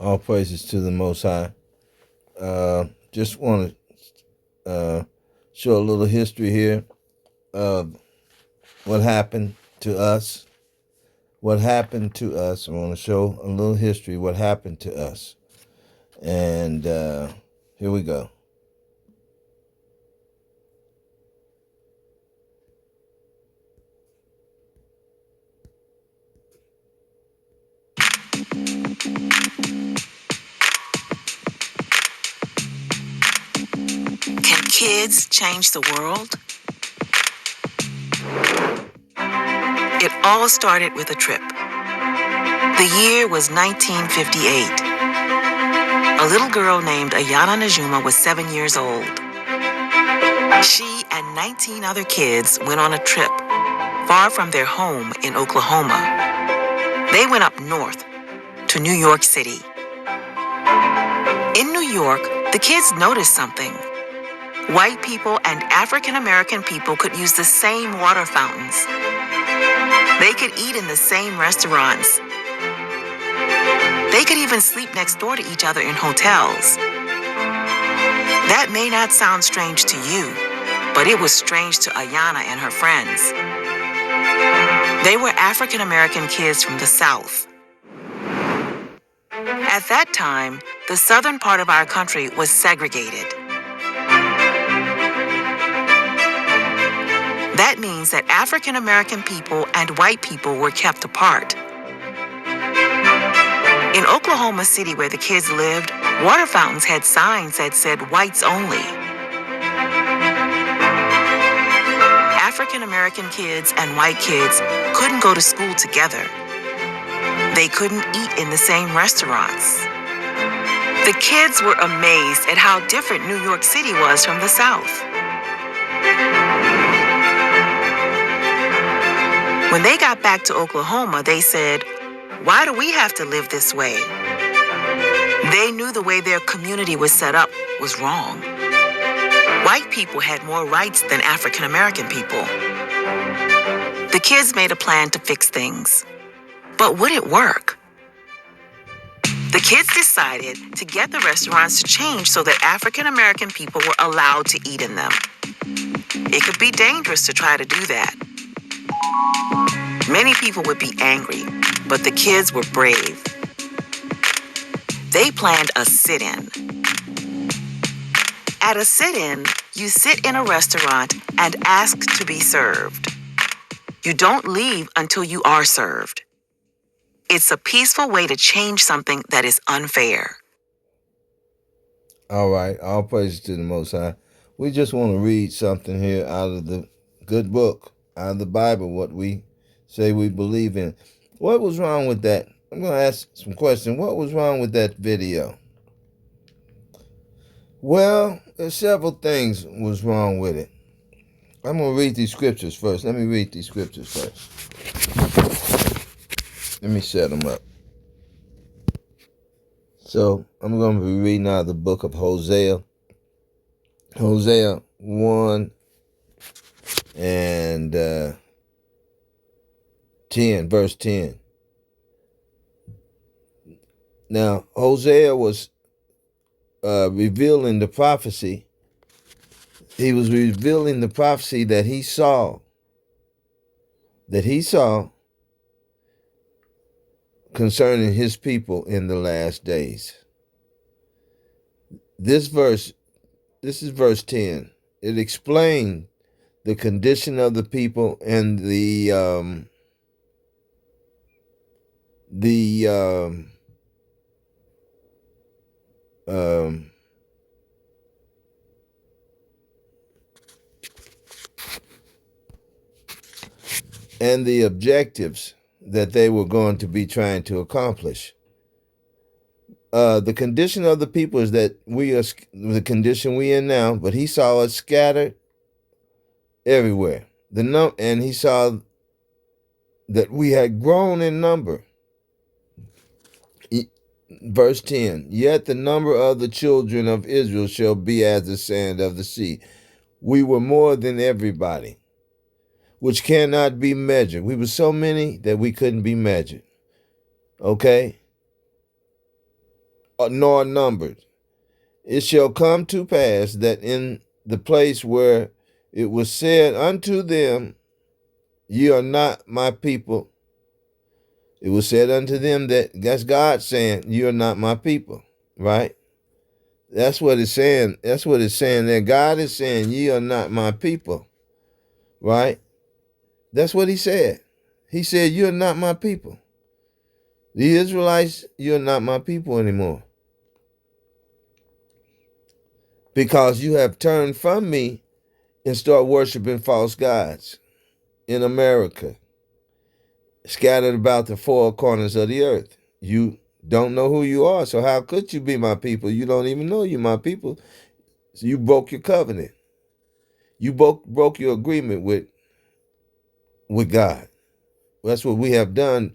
All praises to the Most High. Just want to show a little history here of what happened to us. What happened to us. I want to show a little history what happened to us. And here we go. Can kids change the world? It all started with a trip. The year was 1958. A little girl named Ayana Najuma was 7 years old. She and 19 other kids went on a trip far from their home in Oklahoma. They went up north to New York City. In New York, the kids noticed something. White people and African American people could use the same water fountains. They could eat in the same restaurants. They could even sleep next door to each other in hotels. That may not sound strange to you, but it was strange to Ayana and her friends. They were African American kids from the South. At that time, the southern part of our country was segregated. That means that African American people and white people were kept apart. In Oklahoma City, where the kids lived, water fountains had signs that said whites only. African American kids and white kids couldn't go to school together. They couldn't eat in the same restaurants. The kids were amazed at how different New York City was from the South. When they got back to Oklahoma, they said, "Why do we have to live this way?" They knew the way their community was set up was wrong. White people had more rights than African American people. The kids made a plan to fix things. But would it work? The kids decided to get the restaurants to change so that African American people were allowed to eat in them. It could be dangerous to try to do that. Many people would be angry, but the kids were brave. They planned a sit-in. At a sit-in, you sit in a restaurant and ask to be served. You don't leave until you are served. It's a peaceful way to change something that is unfair. All right. All praises to the Most High. We just want to read something here out of the good book, out of the Bible, what we say we believe in. What was wrong with that? I'm going to ask some questions. What was wrong with that video? Well, there's several things was wrong with it. I'm going to read these scriptures first. Let me read these scriptures first. Let me set them up. So I'm going to be reading out of the book of Hosea. Hosea 1 and 10, verse 10. Now, Hosea was revealing the prophecy. He was revealing the prophecy that he saw concerning his people in the last days. This is verse 10. It explained the condition of the people and and the objectives that they were going to be trying to accomplish. The condition of the people is that we are the condition we in now, but he saw us scattered everywhere. And he saw that we had grown in number. Verse 10, yet the number of the children of Israel shall be as the sand of the sea. We were more than everybody, which cannot be measured. We were so many that we couldn't be measured. Okay? nor numbered. It shall come to pass that in the place where it was said unto them, ye are not my people, it was said unto them that's God saying, you are not my people, right? That's what it's saying. That's what it's saying there. God is saying, ye are not my people, right? That's what he said. He said, you're not my people. The Israelites, you're not my people anymore. Because you have turned from me and start worshiping false gods in America, scattered about the four corners of the earth. You don't know who you are, so how could you be my people? You don't even know you're my people. So you broke your covenant. You broke your agreement with God. That's what we have done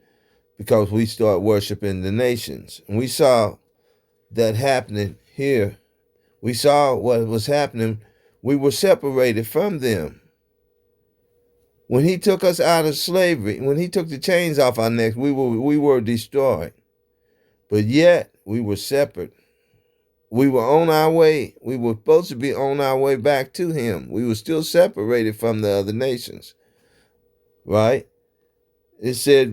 because we start worshiping the nations. And we saw that happening here. We saw what was happening. We were separated from them. When he took us out of slavery, when he took the chains off our necks, we were destroyed. But yet we were separate. We were on our way. We were supposed to be on our way back to him. We were still separated from the other nations. Right? It said,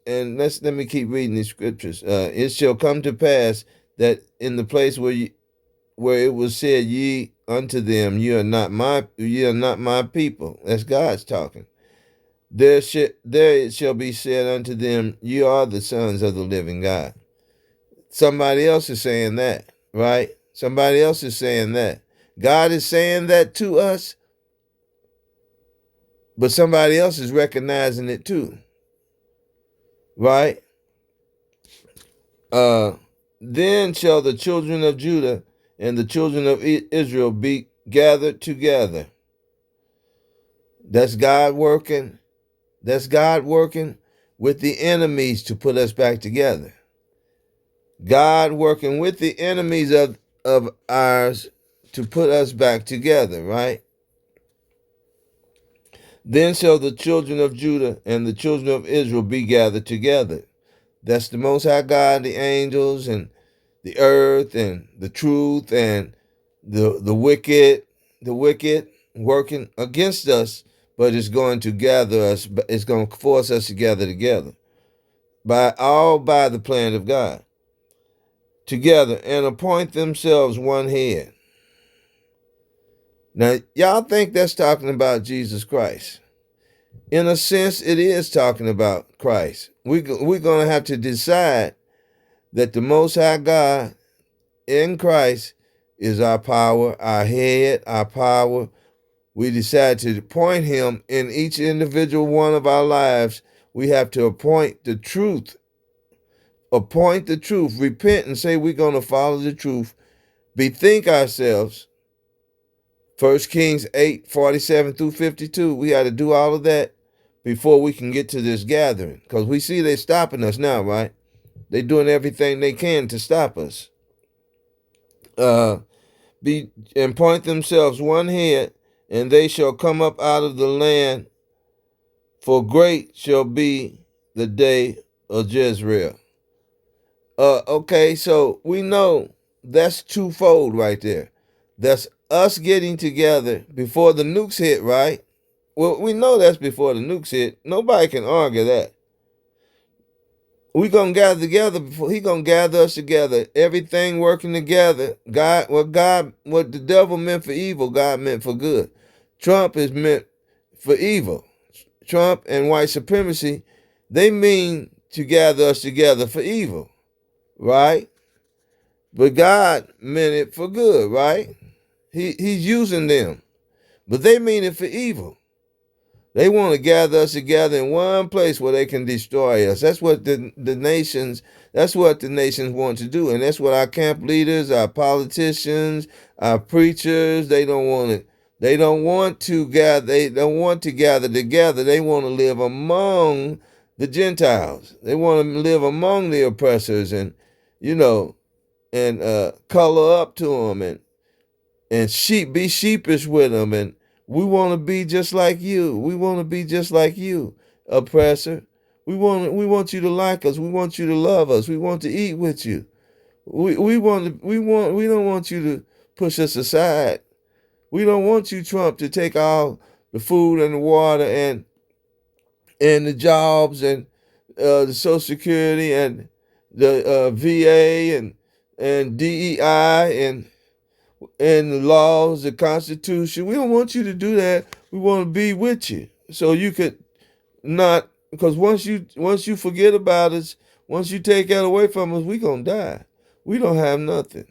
and let me keep reading these scriptures. It shall come to pass that in the place where it was said, ye unto them, ye are not my people. That's God's talking. There it shall be said unto them, ye are the sons of the living God. Somebody else is saying that, right? Somebody else is saying that. God is saying that to us, but somebody else is recognizing it too. Right? Then shall the children of Judah and the children of Israel be gathered together. That's God working. That's God working with the enemies to put us back together. God working with the enemies of ours to put us back together, right? Then shall the children of Judah and the children of Israel be gathered together. That's the Most High God, the angels, and the earth, and the truth, and the wicked working against us, but it's going to gather us. It's going to force us to gather together by the plan of God, together, and appoint themselves one head. Now, y'all think that's talking about Jesus Christ. In a sense, it is talking about Christ. We're going to have to decide that the Most High God in Christ is our power, our head, our power. We decide to appoint him in each individual one of our lives. We have to appoint the truth. Appoint the truth. Repent and say we're going to follow the truth. Bethink ourselves. 1 Kings 8:47-52. We got to do all of that before we can get to this gathering. Because we see they're stopping us now, right? They're doing everything they can to stop us. And point themselves one head, and they shall come up out of the land, for great shall be the day of Jezreel. Okay, so we know that's twofold right there. That's us getting together before the nukes hit, right? Well, we know that's before the nukes hit. Nobody can argue that. We're going to gather together before he's going to gather us together. Everything working together. What the devil meant for evil, God meant for good. Trump is meant for evil. Trump and white supremacy, they mean to gather us together for evil, right? But God meant it for good, right? He's using them, but they mean it for evil. They want to gather us together in one place where they can destroy us. That's what the nations want to do. And that's what our camp leaders, our politicians, our preachers, they don't want it. They don't want to gather together. They want to live among the Gentiles. They want to live among the oppressors and color up to them and be sheepish with them. And we want to be just like you. We want to be just like you, oppressor. We want you to like us. We want you to love us. We want to eat with you. We don't want you to push us aside. We don't want you, Trump, to take all the food and the water and the jobs and the Social Security and the VA and DEI and the laws, the Constitution. We don't want you to do that. We want to be with you, so you could not. Because once you forget about us, once you take that away from us, we gonna die. We don't have nothing.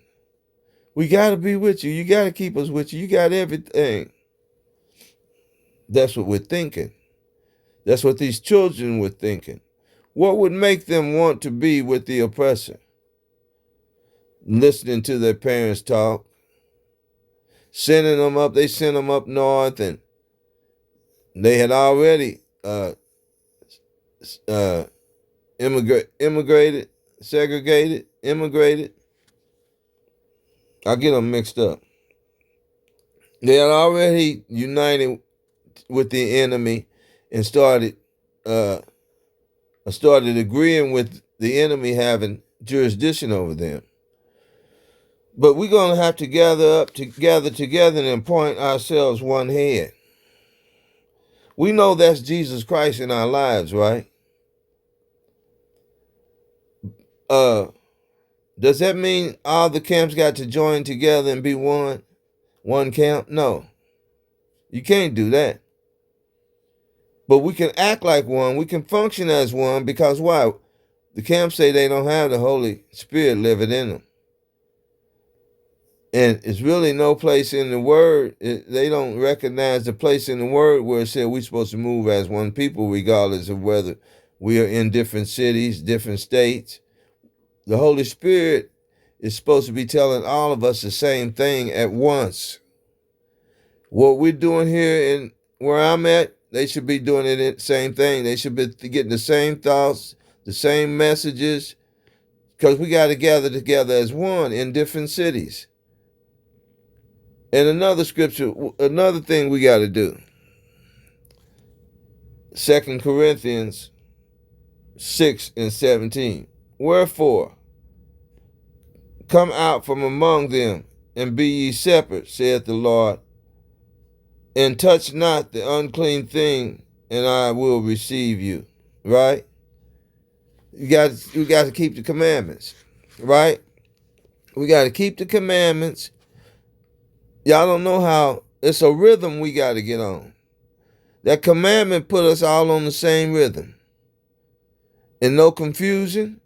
We got to be with you. You got to keep us with you. You got everything. That's what we're thinking. That's what these children were thinking. What would make them want to be with the oppressor? Listening to their parents talk, sending them up. They sent them up north, and they had already immigrated, segregated, immigrated. I get them mixed up. They had already united with the enemy and started agreeing with the enemy having jurisdiction over them. But we're going to have to gather together and appoint ourselves one head. We know that's Jesus Christ in our lives, right? Does that mean all the camps got to join together and be one camp? No. You can't do that. But we can act like one. We can function as one because why? The camps say they don't have the Holy Spirit living in them. And it's really no place in the Word. They don't recognize the place in the Word where it said we're supposed to move as one people regardless of whether we are in different cities, different states. The Holy Spirit is supposed to be telling all of us the same thing at once. What we're doing here and where I'm at, they should be doing it the same thing. They should be getting the same thoughts, the same messages, because we got to gather together as one in different cities. And another scripture, another thing we got to do. 2 Corinthians 6:17. Wherefore, come out from among them, and be ye separate, saith the Lord, and touch not the unclean thing, and I will receive you. Right? We got to keep the commandments. Right? We got to keep the commandments. Y'all don't know how. It's a rhythm we got to get on. That commandment put us all on the same rhythm. And no confusion.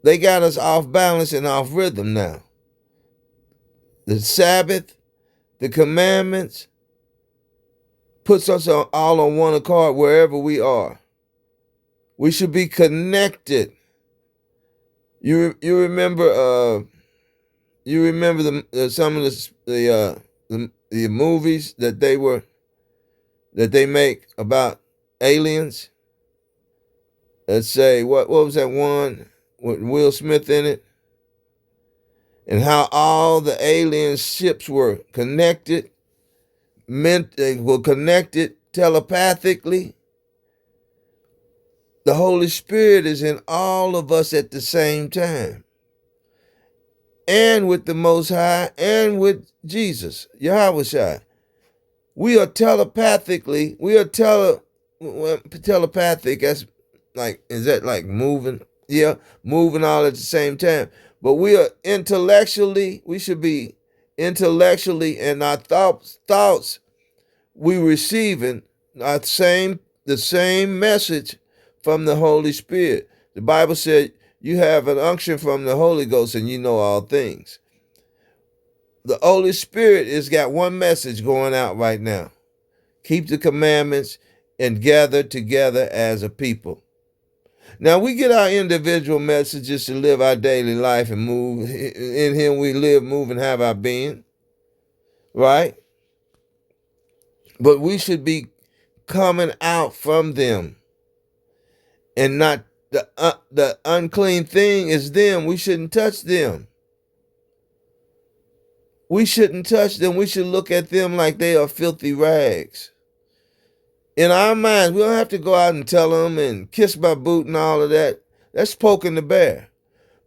They got us off balance and off rhythm now. The Sabbath, the commandments, puts us all on one accord wherever we are. We should be connected. You remember some of the movies that they make about aliens. Let's say what was that one with Will Smith in it? And how all the alien ships were connected, they were connected telepathically. The Holy Spirit is in all of us at the same time. And with the Most High and with Jesus, Yahushua. We are telepathically, telepathic, that's like, is that like moving? Yeah, moving all at the same time. But we are intellectually, we should be intellectually, and our thoughts we receiving the same message from the Holy Spirit. The Bible said you have an unction from the Holy Ghost and you know all things. The Holy Spirit has got one message going out right now. Keep the commandments and gather together as a people. Now we get our individual messages to live our daily life and move. In Him we live, move, and have our being. Right? But we should be coming out from them. And not the unclean thing is them. We shouldn't touch them. We shouldn't touch them. We should look at them like they are filthy rags. In our minds, we don't have to go out and tell them and kiss my boot and all of that. That's poking the bear.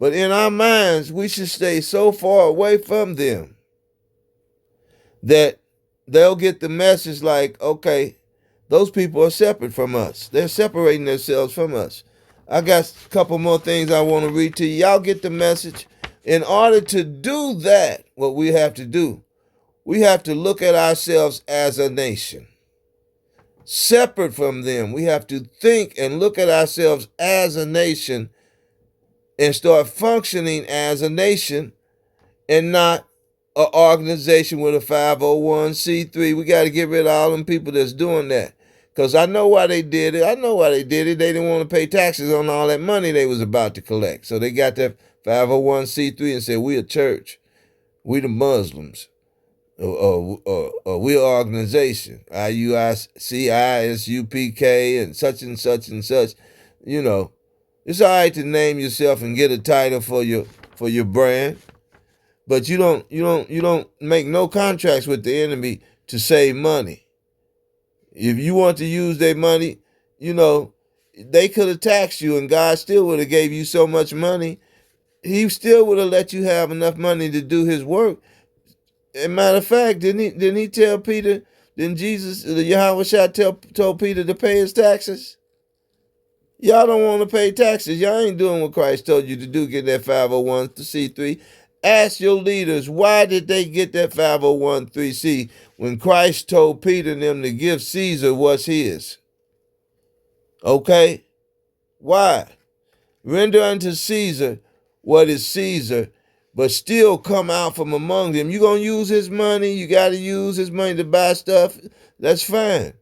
But in our minds, we should stay so far away from them that they'll get the message like, okay, those people are separate from us. They're separating themselves from us. I got a couple more things I want to read to you. Y'all get the message. In order to do that, what we have to do, we have to look at ourselves as a nation. Separate from them, we have to think and look at ourselves as a nation and start functioning as a nation and not an organization with a 501c3. We got to get rid of all them people that's doing that. Because I know why they did it. They didn't want to pay taxes on all that money they was about to collect. So they got that 501c3 and said, we a church. We the Muslims. We're an organization. IUIC, ISUPK, and such and such and such. You know, it's all right to name yourself and get a title for your brand. But you don't make no contracts with the enemy to save money. If you want to use their money, you know, they could have taxed you and God still would have gave you so much money. He still would have let you have enough money to do his work. As a matter of fact, didn't he tell Peter, didn't Jesus, the Yahweh Shah told Peter to pay his taxes? Y'all don't want to pay taxes. Y'all ain't doing what Christ told you to do, get that 501c3. Ask your leaders, why did they get that 501c3 when Christ told Peter and them to give Caesar what's his? Okay? Why? Render unto Caesar what is Caesar, but still come out from among them. You're going to use his money. You got to use his money to buy stuff. That's fine.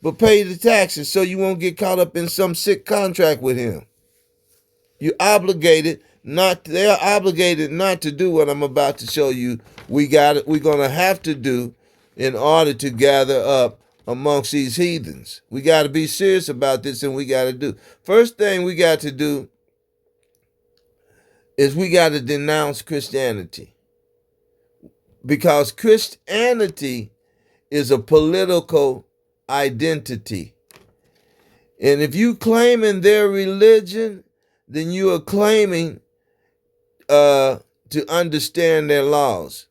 But pay the taxes so you won't get caught up in some sick contract with him. They're obligated not to do what I'm about to show you. We're going to have to do in order to gather up amongst these heathens. We got to be serious about this, and we got to do. First thing we got to do is we got to denounce Christianity. Because Christianity is a political identity. And if you claiming their religion, then you are claiming to understand their laws.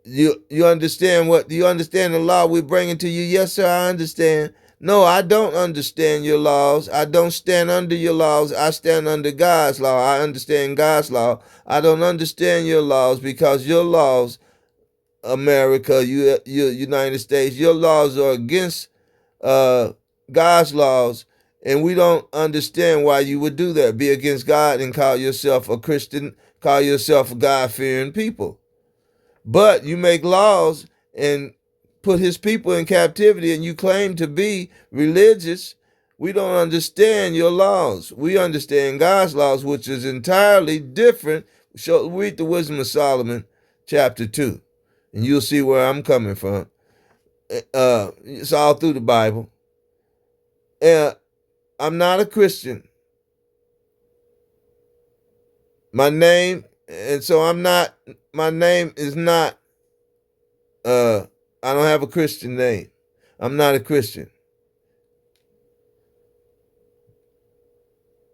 You understand do you understand the law we're bringing to you? Yes, sir, I understand. No, I don't understand your laws. I don't stand under your laws. I stand under God's law. I understand God's law. I don't understand your laws because your laws, America, United States, your laws are against God's laws, and we don't understand why you would do that. Be against God and call yourself a Christian, call yourself a God-fearing people. But you make laws and put his people in captivity and you claim to be religious. We don't understand your laws. We understand God's laws, which is entirely different. Read the Wisdom of Solomon, chapter 2, and you'll see where I'm coming from. It's all through the Bible. I'm not a Christian. My name is not, I don't have a Christian name. I'm not a Christian.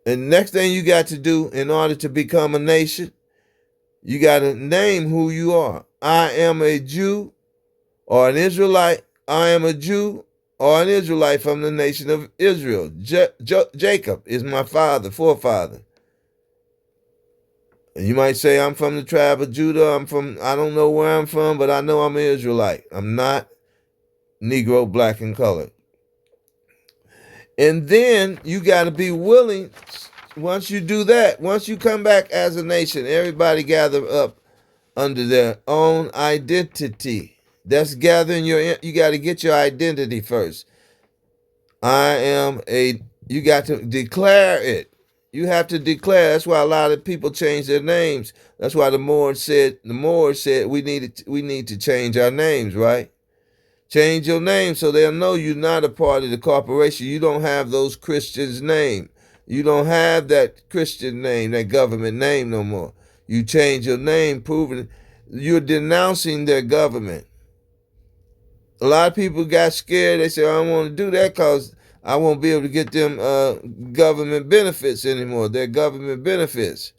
And the next thing you got to do in order to become a nation, you got to name who you are. I am a Jew or an Israelite. I am a Jew or an Israelite from the nation of Israel. Jacob is my forefather. And you might say, I'm from the tribe of Judah. I don't know where I'm from, but I know I'm an Israelite. I'm not Negro, black, and colored. And then you got to be willing, once you do that, once you come back as a nation, everybody gather up under their own identity. That's gathering you got to get your identity first. You got to declare it. You have to declare. That's why a lot of people change their names. That's why the Moors said we need to change our names, right? Change your name so they'll know you're not a part of the corporation. You don't have those Christians' name. You don't have that Christian name, that government name no more. You change your name, proving you're denouncing their government. A lot of people got scared. They said, I don't want to do that because I won't be able to get them government benefits anymore. Their government benefits.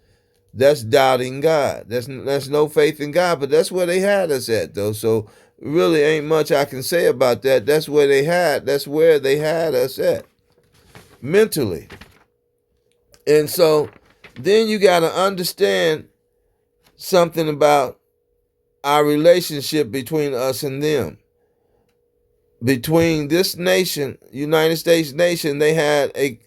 That's doubting God. That's no faith in God, but that's where they had us at though. So really ain't much I can say about that. That's where they had us at mentally. And so then you got to understand something about our relationship between us and them. Between this nation, United States nation, they had a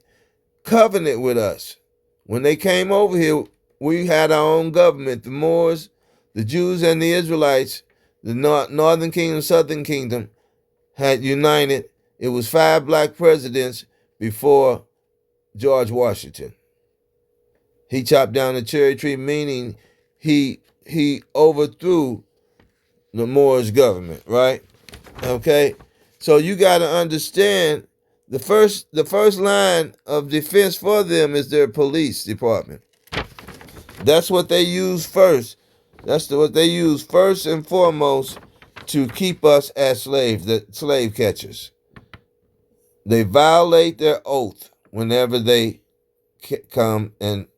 covenant with us. When they came over here, we had our own government. The Moors, the Jews, and the Israelites, the Northern Kingdom, Southern Kingdom, had united. It was 5 black presidents before George Washington. He chopped down the cherry tree, meaning he overthrew the Moorish government, right? Okay? So you got to understand the first line of defense for them is their police department. That's what they use first. That's what they use first and foremost to keep us as slaves, the slave catchers. They violate their oath whenever they come and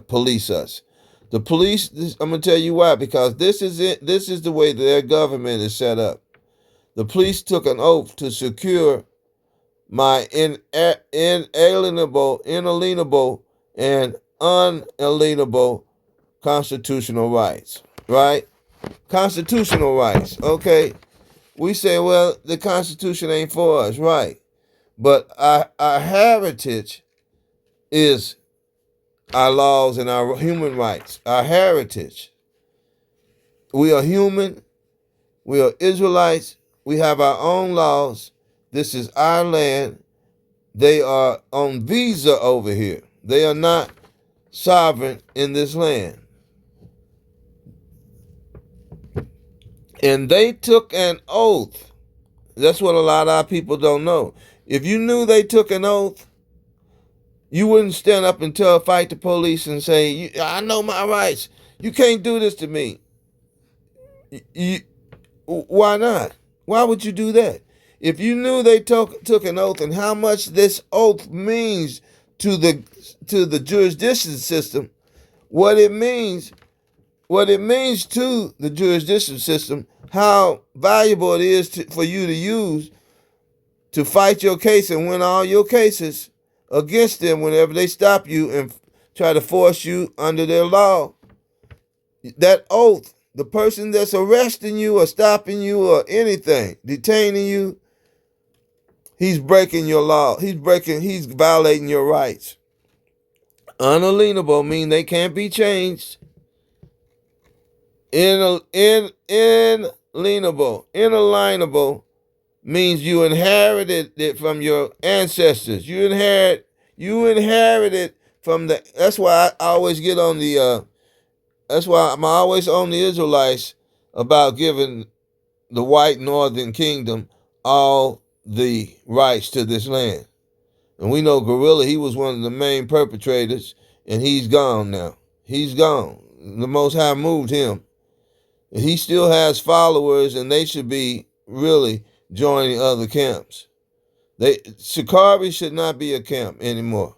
police us. The police, I'm gonna tell you why, because this is it. This is the way their government is set up. The police took an oath to secure my inalienable, and unalienable constitutional rights. Right? Constitutional rights. Okay. We say, well, the Constitution ain't for us, right? But our heritage is our laws and our human rights. Our heritage. We are human. We are Israelites. We have our own laws. This is our land. They are on visa over here. They are not sovereign in this land. And they took an oath. That's what a lot of our people don't know. If you knew they took an oath, you wouldn't stand up and fight the police and say, I know my rights. You can't do this to me. Why not? Why would you do that? If you knew they took an oath and how much this oath means to the jurisdiction system, what it means to the jurisdiction system, how valuable it is for you to use to fight your case and win all your cases against them whenever they stop you and try to force you under their law. That oath, the person that's arresting you or stopping you or anything, detaining you, he's breaking your law. He's violating your rights. Unalienable mean they can't be changed. Inalienable means you inherited it from your ancestors. You inherited from the. That's why I always get on the. That's why I'm always on the Israelites about giving the white Northern Kingdom all the rights to this land. And we know Gorilla, he was one of the main perpetrators, and he's gone now. He's gone. The Most High moved him. He still has followers, and they should be really joining other camps. Shikari should not be a camp anymore.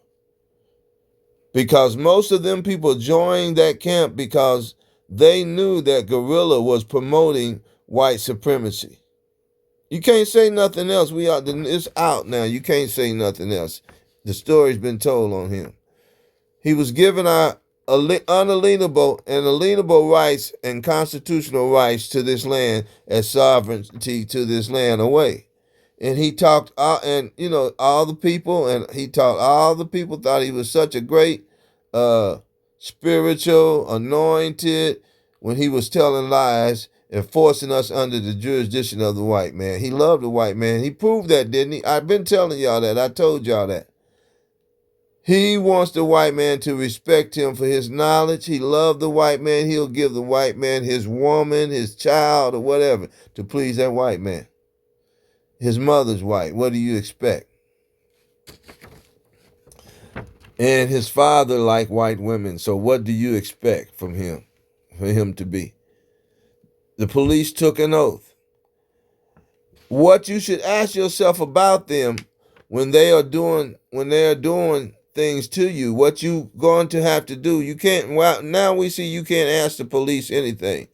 Because most of them people joined that camp because they knew that Gorilla was promoting white supremacy. You can't say nothing else. It's out now. You can't say nothing else. The story's been told on him. He was given our unalienable and alienable rights and constitutional rights to this land as sovereignty to this land away. And he talked, all the people, thought he was such a great spiritual, anointed, when he was telling lies and forcing us under the jurisdiction of the white man. He loved the white man. He proved that, didn't he? I've been telling y'all that. I told y'all that. He wants the white man to respect him for his knowledge. He loved the white man. He'll give the white man his woman, his child, or whatever to please that white man. His mother's white. What do you expect? And his father liked white women. So what do you expect from him, for him to be? The police took an oath. What you should ask yourself about them when they are doing things to you. What you going to have to do? You can't. Well, now we see you can't ask the police anything.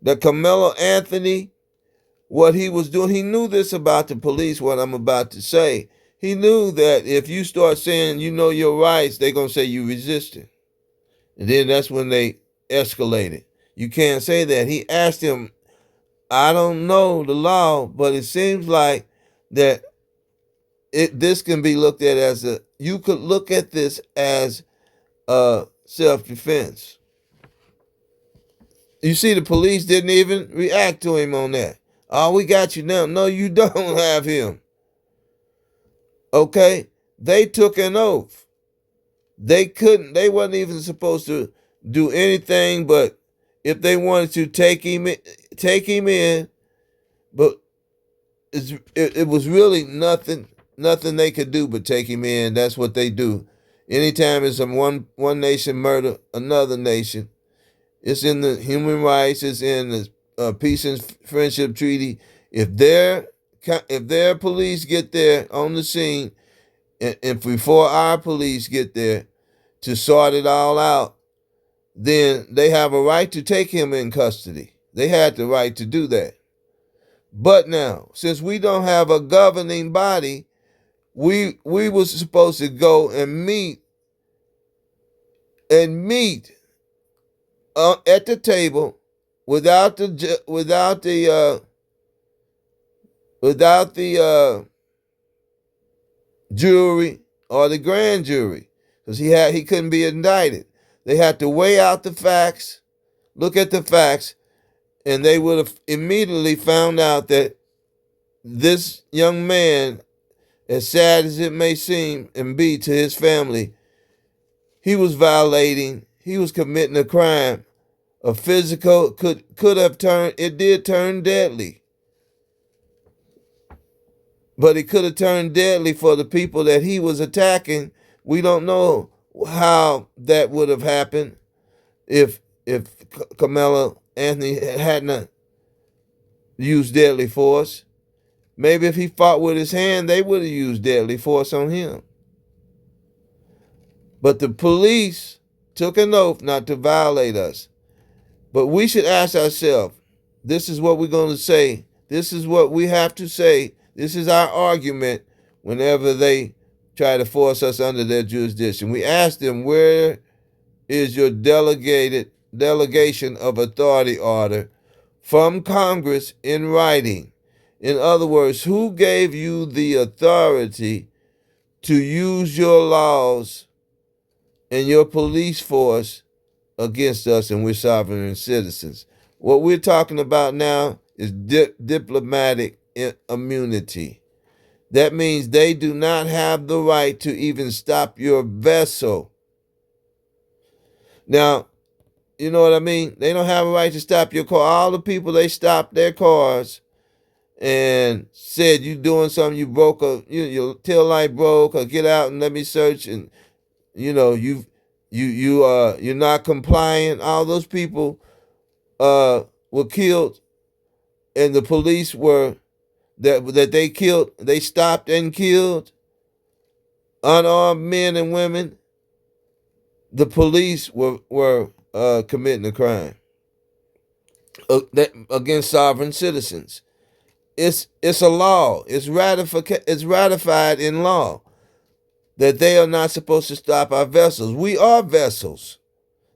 The Carmelo Anthony, what he was doing, he knew this about the police. What I'm about to say, he knew that if you start saying you know your rights, they're gonna say you resisted, and then that's when they escalated. You can't say that. He asked him, I don't know the law, but it seems like that this can be looked at as you could look at this as self-defense. You see, the police didn't even react to him on that. Oh, we got you now. No, you don't have him. Okay? They took an oath. They wasn't even supposed to do anything but if they wanted to take him in, but it was really nothing they could do but take him in. That's what they do. Anytime it's one nation murder another nation, it's in the human rights, it's in the peace and friendship treaty. If their police get there on the scene, and before our police get there to sort it all out, then they have a right to take him in custody. They had the right to do that. But now, since we don't have a governing body, we was supposed to go and meet at the table without the jury or the grand jury, because he couldn't be indicted. They had to weigh out the facts, look at the facts, and they would have immediately found out that this young man, as sad as it may seem and be to his family, he was committing a crime. A physical did turn deadly. But it could have turned deadly for the people that he was attacking. We don't know how that would have happened if Carmelo Anthony hadn't used deadly force. Maybe if he fought with his hand, they would have used deadly force on him. But the police took an oath not to violate us. But we should ask ourselves, this is what we're going to say. This is what we have to say. This is our argument whenever they try to force us under their jurisdiction. We ask them, where is your delegation of authority order from Congress in writing? In other words, who gave you the authority to use your laws and your police force against us, and we're sovereign citizens? What we're talking about now is diplomatic immunity. That means they do not have the right to even stop your vessel. Now, you know what I mean? They don't have a right to stop your car. All the people, they stopped their cars and said, you doing something, you broke your tail light broke, or get out and let me search, and you're not compliant. All those people were killed, and the police that they killed, they stopped and killed unarmed men and women. The police were committing a crime against sovereign citizens. It's a law. It's ratified in law that they are not supposed to stop our vessels. We are vessels.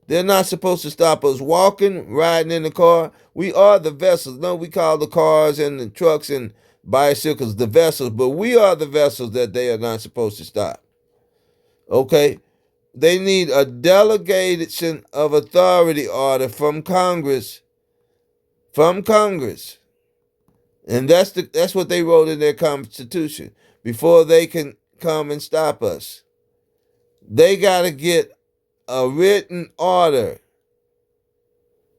They're not supposed to stop us walking, riding in the car. We are the vessels. No, we call the cars and the trucks and bicycles the vessels, but we are the vessels that they are not supposed to stop. Okay? They need a delegation of authority order from Congress. And that's what they wrote in their Constitution. Before they can come and stop us, they got to get a written order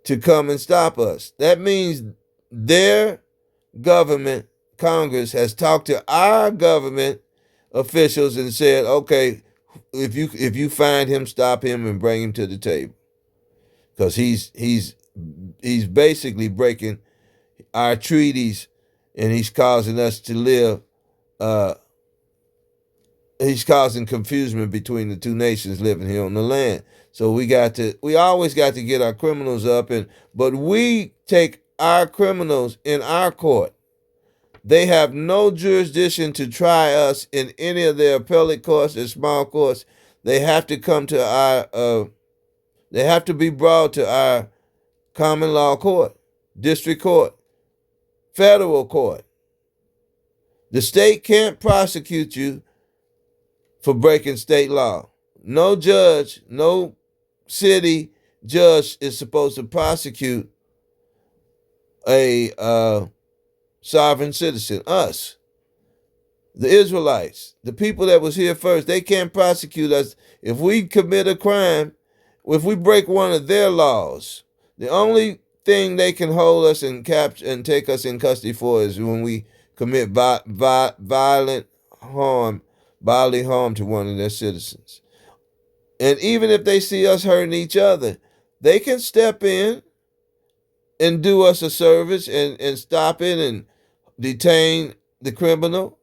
to come and stop us. That means their government, Congress, has talked to our government officials and said, okay, if you find him, stop him and bring him to the table, because he's basically breaking our treaties, and he's causing us to live he's causing confusion between the two nations living here on the land. So we always got to get our criminals up, but we take our criminals in our court. They have no jurisdiction to try us in any of their appellate courts or small courts. They have to come to they have to be brought to our common law court, district court, federal court. The state can't prosecute you for breaking state law. No judge, no city judge is supposed to prosecute a sovereign citizen, us. The Israelites, the people that was here first, they can't prosecute us if we commit a crime, if we break one of their laws. The only thing they can hold us and capture and take us in custody for is when we commit violent harm, bodily harm to one of their citizens. And even if they see us hurting each other, they can step in and do us a service and stop it and detain the criminal.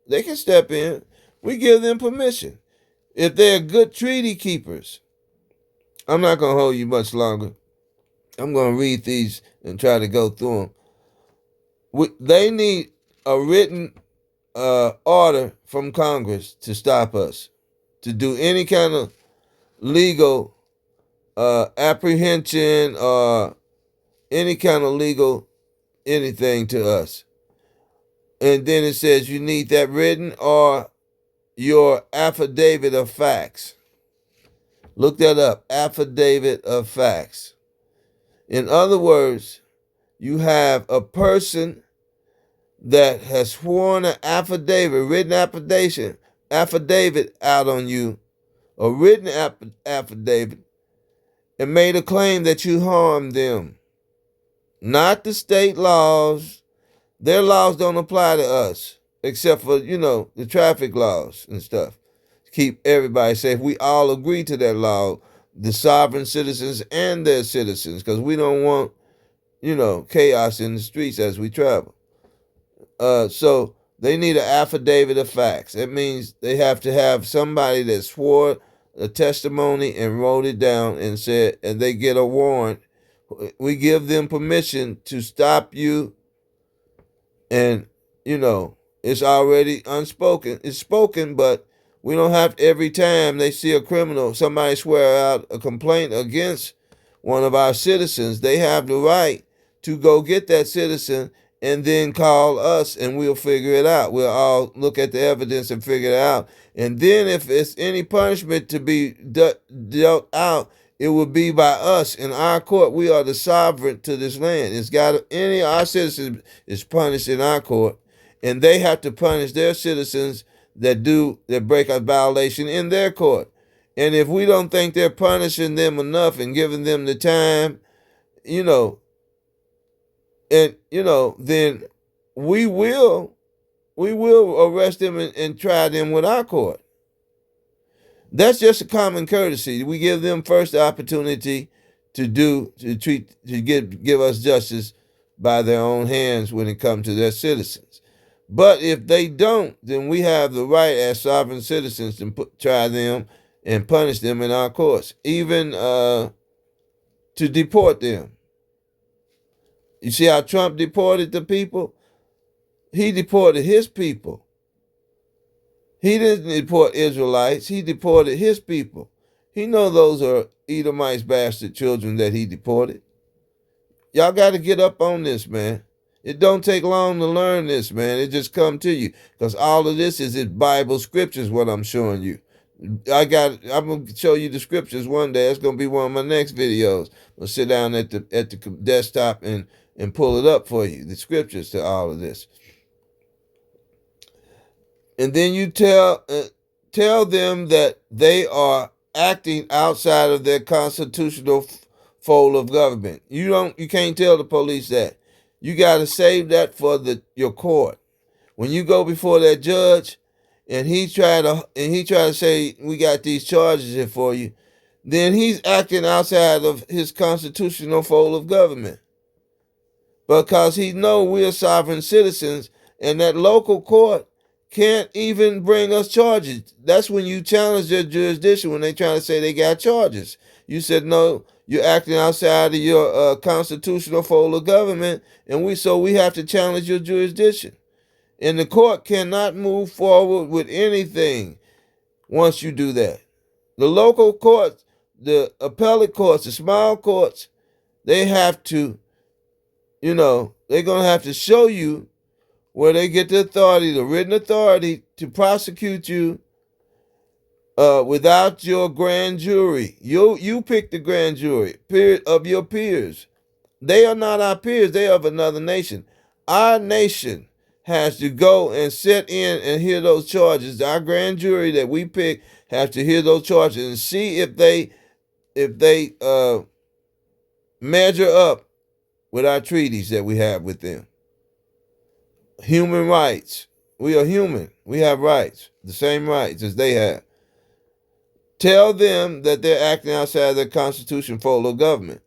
They can step in. We give them permission. If they're good treaty keepers, I'm not going to hold you much longer. I'm going to read these and try to go through them. They need a written order from Congress to stop us, to do any kind of legal apprehension or any kind of legal anything to us. And then it says you need that written or your affidavit of facts. Look that up, affidavit of facts. In other words, you have a person that has sworn an affidavit, written affidavit out on you, a written affidavit, and made a claim that you harmed them. Not the state laws. Their laws don't apply to us, except for, the traffic laws and stuff. Keep everybody safe. We all agree to that law, the sovereign citizens and their citizens, because we don't want, chaos in the streets as we travel. So they need an affidavit of facts. It means they have to have somebody that swore a testimony and wrote it down and said, and they get a warrant. We give them permission to stop you. And, it's already unspoken. It's spoken, but we don't have to, every time they see a criminal, somebody swear out a complaint against one of our citizens, they have the right to go get that citizen and then call us and we'll figure it out. We'll all look at the evidence and figure it out. And then if it's any punishment to be dealt out, it will be by us in our court. We are the sovereign to this land. Any of our citizens is punished in our court, and they have to punish their citizens that break a violation in their court. And if we don't think they're punishing them enough and giving them the time, then we will arrest them and try them with our court. That's just a common courtesy. We give them first the opportunity to give us justice by their own hands when it comes to their citizens. But if they don't, then we have the right as sovereign citizens to try them and punish them in our courts, even to deport them. You see how Trump deported the people? He deported his people. He didn't deport Israelites. He deported his people. He know those are Edomites, bastard children that he deported. Y'all got to get up on this, man. It don't take long to learn this, man. It just come to you. Because all of this is in Bible scriptures, what I'm showing you. I'm going to show you the scriptures one day. It's going to be one of my next videos. I'll sit down at the desktop and pull it up for you, the scriptures to all of this. And then you tell them that they are acting outside of their constitutional fold of government. You can't tell the police that. You got to save that for your court. When you go before that judge and he try to say we got these charges here for you, then he's acting outside of his constitutional fold of government. Because he know we're sovereign citizens, and that local court can't even bring us charges. That's when you challenge their jurisdiction, when they trying to say they got charges. You said, no, you're acting outside of your constitutional fold of government, and we have to challenge your jurisdiction. And the court cannot move forward with anything once you do that. The local courts, the appellate courts, the small courts, they have to, they're going to have to show you where they get the authority, the written authority to prosecute you without your grand jury. You pick the grand jury of your peers. They are not our peers. They are of another nation. Our nation has to go and sit in and hear those charges. Our grand jury that we pick has to hear those charges and see if they measure up with our treaties that we have with them. Human rights. We are human. We have rights, the same rights as they have. Tell them that they're acting outside their constitution fold of government.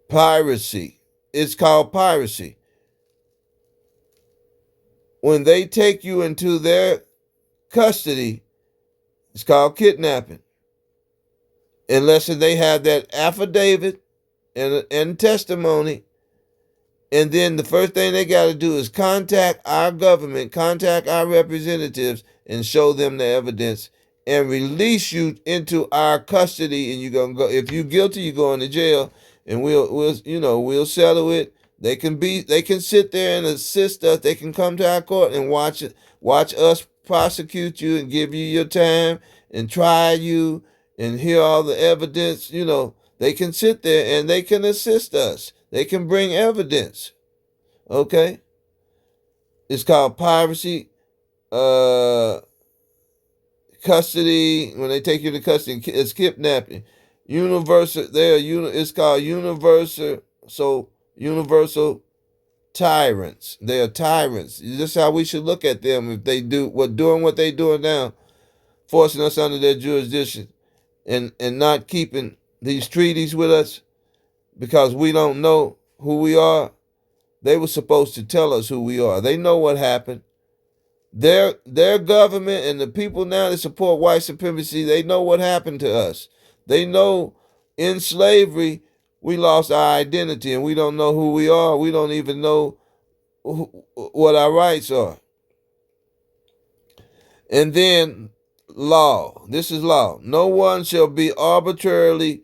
Piracy. It's called piracy. When they take you into their custody, it's called kidnapping. Unless they have that affidavit and testimony. And then the first thing they got to do is contact our government, contact our representatives, and show them the evidence and release you into our custody. And you're gonna go. If you're guilty, you're going to jail, and we'll settle it. They can sit there and assist us. They can come to our court and watch us prosecute you and give you your time and try you and hear all the evidence. They can sit there and they can assist us. They can bring evidence. Okay? It's called piracy, custody. When they take you to custody, it's kidnapping. It's called universal tyrants. They are tyrants. This is how we should look at them if they doing what they doing now, forcing us under their jurisdiction and not keeping these treaties with us because we don't know who we are. They were supposed to tell us who we are. They know what happened. Their government and the people now that support white supremacy, they know what happened to us. They know in slavery we lost our identity and we don't know who we are. We don't even know what our rights are. And then law. This is law. No one shall be arbitrarily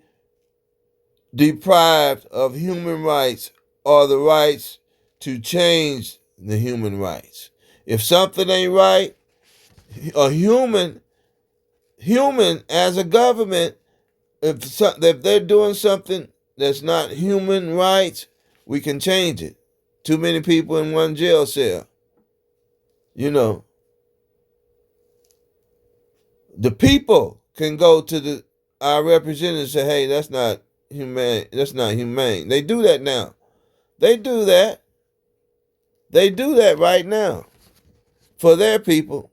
deprived of human rights or the rights to change the human rights. If something ain't right, a human as a government, if they're doing something that's not human rights, we can change it. Too many people in one jail cell. The people can go to our representatives and say, hey, that's not humane. That's not humane. They do that now. They do that. They do that right now for their people.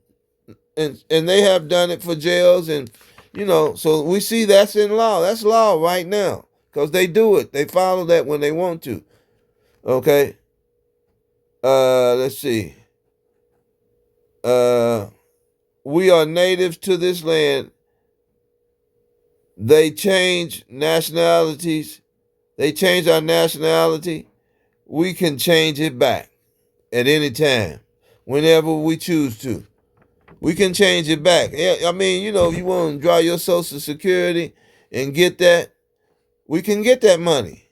And they have done it for jails and, so we see that's in law. That's law right now because they do it. They follow that when they want to. Okay. Let's see. We are natives to this land. They change nationalities. They change our nationality. We can change it back at any time, whenever we choose to. We can change it back. I mean, you want to draw your Social Security and get that, we can get that money.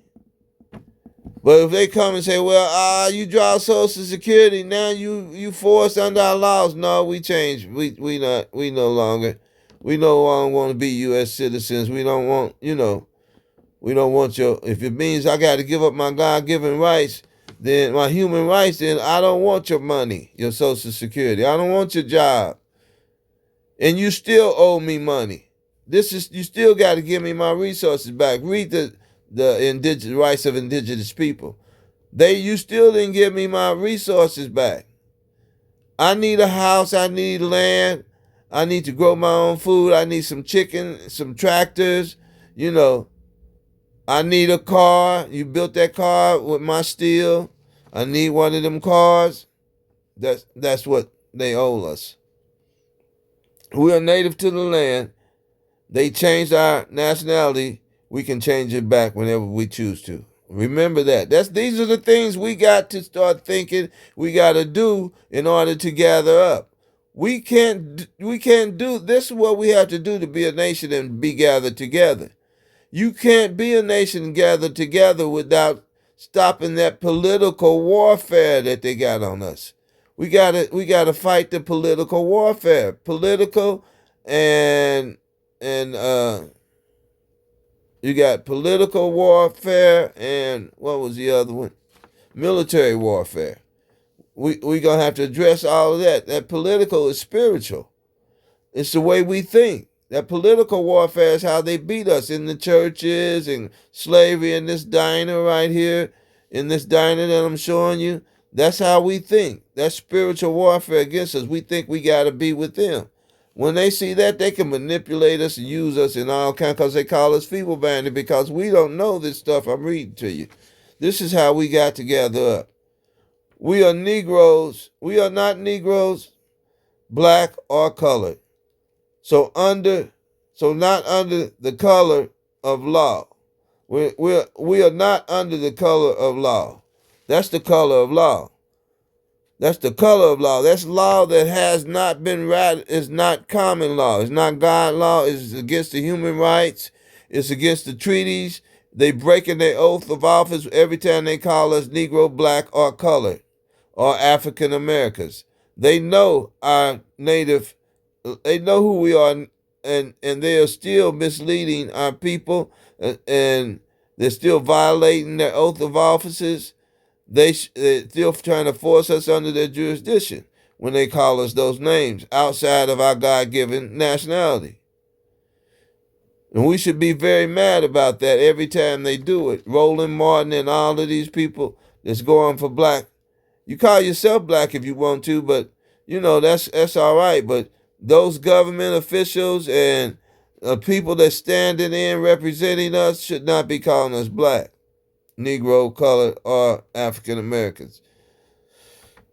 But if they come and say, well, you draw Social Security, now you forced under our laws. No, we changed. We no longer want to be U.S. citizens. We don't want, we don't want if it means I got to give up my God-given rights, then my human rights, then I don't want your money, your Social Security. I don't want your job. And you still owe me money. You still got to give me my resources back. Read the indigenous rights of indigenous people. You still didn't give me my resources back. I need a house. I need land. I need to grow my own food. I need some chicken, some tractors. I need a car. You built that car with my steel. I need one of them cars. That's what they owe us. We are native to the land. They changed our nationality. We can change it back whenever we choose to. Remember that. These are the things we got to start thinking we got to do in order to gather up. We can't do this. Is what we have to do to be a nation and be gathered together. You can't be a nation gathered together without stopping that political warfare that they got on us. We gotta fight the political warfare. Political and you got political warfare and what was the other one? Military warfare. We gonna have to address all of that. That political is spiritual. It's the way we think. That political warfare is how they beat us in the churches and slavery in this diner right here, in this diner that I'm showing you. That's how we think. That's spiritual warfare against us. We think we got to be with them. When they see that, they can manipulate us and use us in all kinds, because they call us feeble-minded, because we don't know this stuff I'm reading to you. This is how we got together up. We are Negroes. We are not Negroes, black or colored. So not under the color of law. We are not under the color of law. That's the color of law. That's the color of law. That's law that has not been it's not common law. It's not God law. It's against the human rights. It's against the treaties. They breaking their oath of office every time they call us Negro, black, or colored, or African Americans. They know our native. They know who we are, and they are still misleading our people, and they're still violating their oath of offices. They're still trying to force us under their jurisdiction when they call us those names outside of our God-given nationality. And we should be very mad about that every time they do it. Roland Martin and all of these people that's going for black. You call yourself black if you want to, but that's all right. But those government officials and people that standing in representing us should not be calling us black, Negro, colored, or African Americans.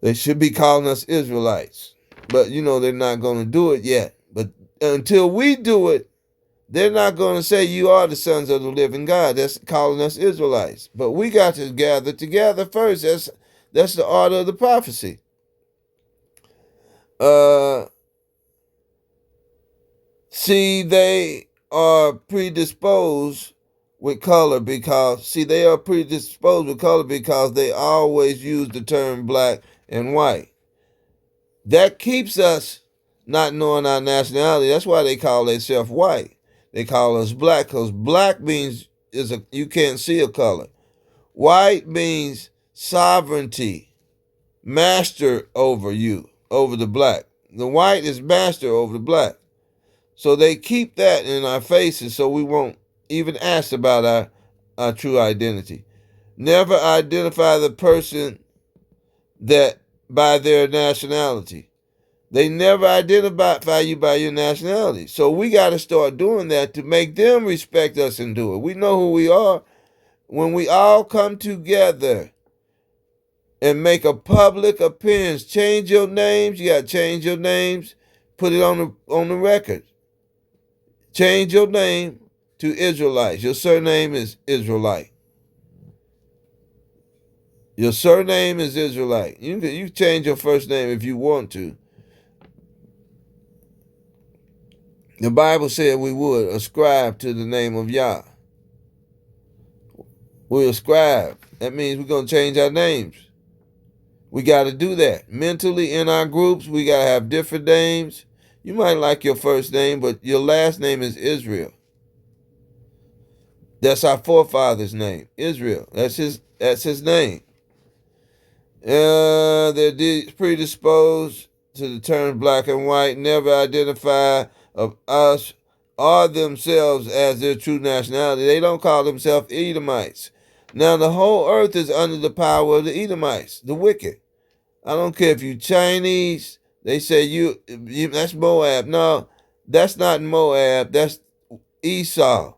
They should be calling us Israelites. But they're not going to do it yet. But until we do it, they're not going to say you are the sons of the living God. That's calling us Israelites. But we got to gather together first. That's the order of the prophecy. See, they are predisposed with color because they always use the term black and white. That keeps us not knowing our nationality. That's why they call themselves white. They call us black because black means you can't see a color. White means sovereignty, master over you, over the black. The white is master over the black. So they keep that in our faces so we won't even ask about our true identity. Never identify the person that by their nationality. They never identify you by your nationality. So we got to start doing that to make them respect us and do it. We know who we are. When we all come together and make a public appearance, change your names. You got to change your names. Put it on the record. Change your name to Israelites. Your surname is Israelite. Your surname is Israelite. You change your first name if you want to. The Bible said we would ascribe to the name of Yah. We ascribe. That means we're going to change our names. We got to do that. Mentally in our groups, we got to have different names. You might like your first name, but your last name is Israel. That's our forefather's name, Israel. That's his name. They're predisposed to the term black and white, never identify of us or themselves as their true nationality. They don't call themselves Edomites. Now the whole earth is under the power of the Edomites, the wicked. I don't care if you Chinese. They say you that's Moab. No, that's not Moab. That's Esau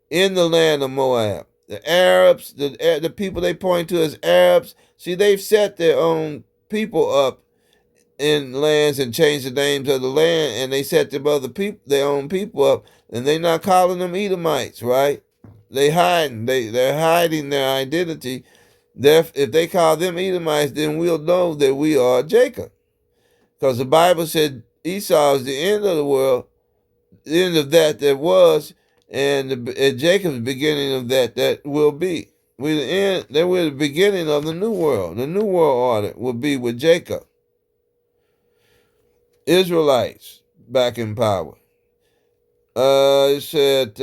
in the land of Moab. The Arabs, the people they point to as Arabs, See, they've set their own people up in lands and changed the names of the land, and they set them other people, their own people up, and they're not calling them Edomites, right? They're hiding their identity. If they call them Edomites, then we'll know that we are Jacob, because the Bible said Esau is the end of the world, the end of that was, and Jacob's beginning of that will be. We're the end. Then we're the beginning of the new world. The new world order will be with Jacob. Israelites back in power. It said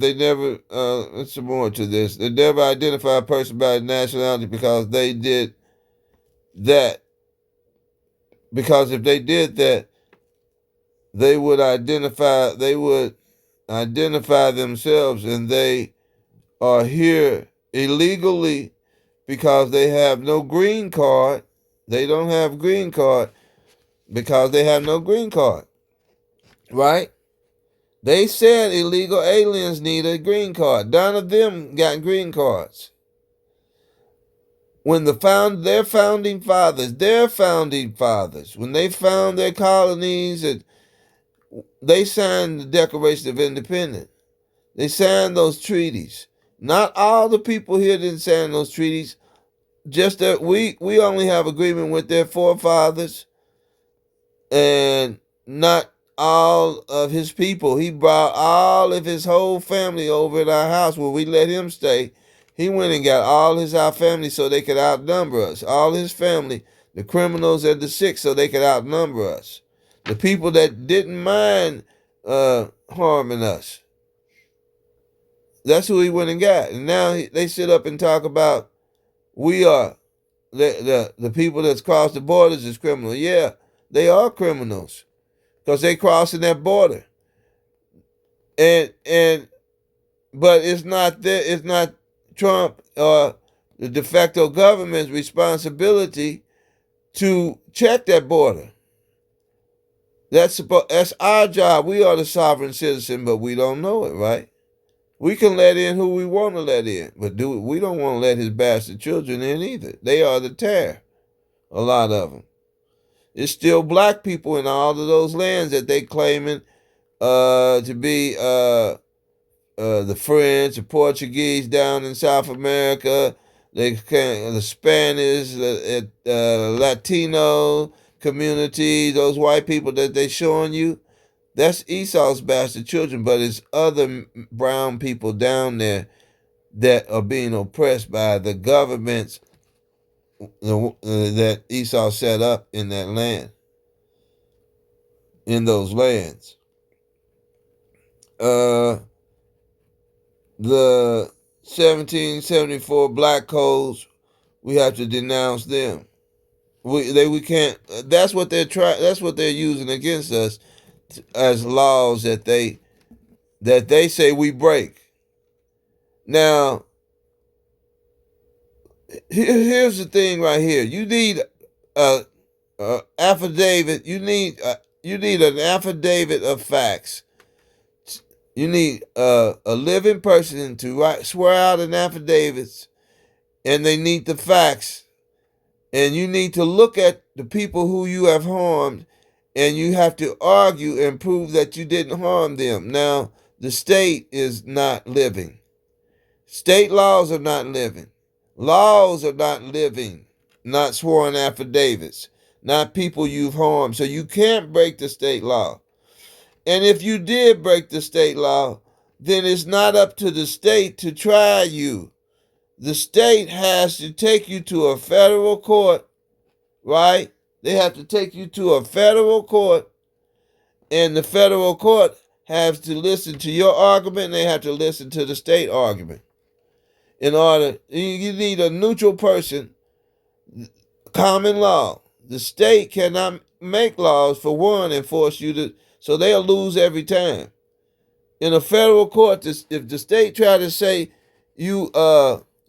they never. Let's some more to this. They never identify a person by nationality because they did that. Because if they did that, they would identify. They would identify themselves, and they are here illegally because they have no green card. They don't have green card because they have no green card, right? They said illegal aliens need a green card. None of them got green cards. When their founding fathers, when they found their colonies, and they signed the Declaration of Independence. They signed those treaties. Not all the people here didn't sign those treaties. Just that we only have agreement with their forefathers, and not all of his people. He brought all of his whole family over at our house where we let him stay. He went and got all our family so they could outnumber us. All his family, the criminals and the sick, so they could outnumber us. The people that didn't mind harming us. That's who he went and got. And now they sit up and talk about we are the people that's crossed the borders is criminal. Yeah, they are criminals because they crossing that border. But it's not Trump or the de facto government's responsibility to check that border. That's our job. We are the sovereign citizen, but we don't know it, right? We can let in who we want to let in, but we don't want to let his bastard children in either. They are the terror, a lot of them. It's still black people in all of those lands that they claiming to be the French, the Portuguese down in South America, the Spanish, Latino community, those white people that they showing you. That's Esau's bastard children, but it's other brown people down there that are being oppressed by the governments that Esau set up in that land, in those lands. The 1774 black codes, we have to denounce them. We can't. That's what they're That's what they're using against us as laws that they say we break. Now, here's the thing right here. You need a affidavit. You need an affidavit of facts. You need a living person to swear out an affidavit, and they need the facts. And you need to look at the people who you have harmed, and you have to argue and prove that you didn't harm them. Now, the state is not living. State laws are not living. Laws are not living, not sworn affidavits, not people you've harmed. So you can't break the state law. And if you did break the state law, then it's not up to the state to try you. The state has to take you to a federal court, right? They have to take you to a federal court, and the federal court has to listen to your argument, and they have to listen to the state argument. You need a neutral person, common law. The state cannot make laws, for one, and force you to, so they'll lose every time. In a federal court, if the state try to say you